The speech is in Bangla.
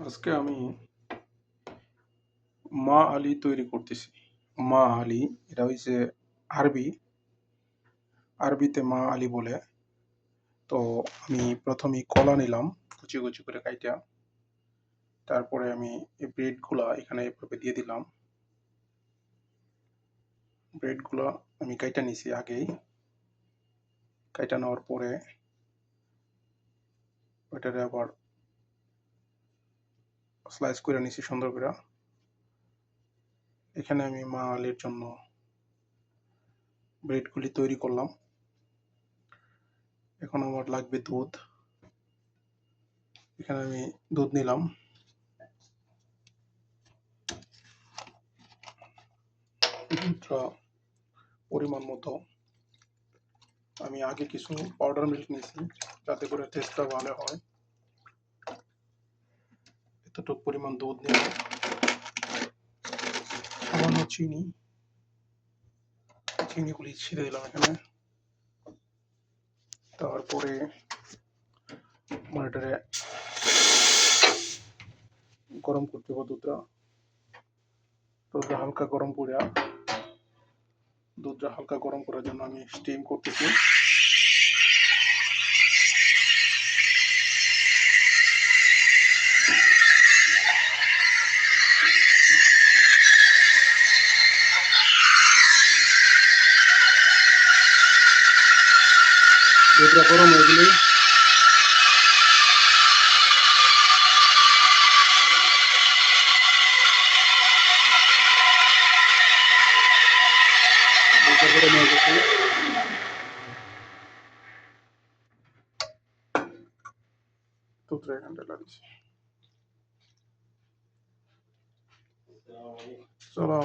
আজকে আমি মা আলি তৈরি করতেছি। মা আলি এটা হইছে আরবি। আরবিতে মা আলি বলে। তো আমি প্রথমেই কলা নিলাম কুচি, কুচি করে কাইটা। তারপরে আমি এই ব্রেডগুলা এখানে এভাবে দিয়ে দিলাম। ব্রেডগুলা আমি কাইটা নিছি আগেই। কাইটা নেওয়ার পরে ওইটারে আবার স্লাইস করে নিছি সুন্দর করে। এখানে আমি মা আলির জন্য ব্রেডগুলি তৈরি করলাম। এখন আমার লাগবে দুধ। এখানে আমি দুধ নিলাম। দুধটা পরিমাণ মতো। আমি আগে কিছু পাউডার মিল্ক নিয়েছি যাতে করে টেস্টটা ভালো হয়। এতটুকু পরিমাণ দুধ নিয়ে সামান্য চিনিগুলি ছিঁড়ে দিলাম এখানে। তারপরে এটারে গরম করতে হবে দুধটা হালকা গরম করে দুধটা হালকা গরম করার জন্য আমি স্টিম করতেছি। দুধটা গরম হয়ে গেলে দুধটা এখানটা লাগিয়েছি। চলো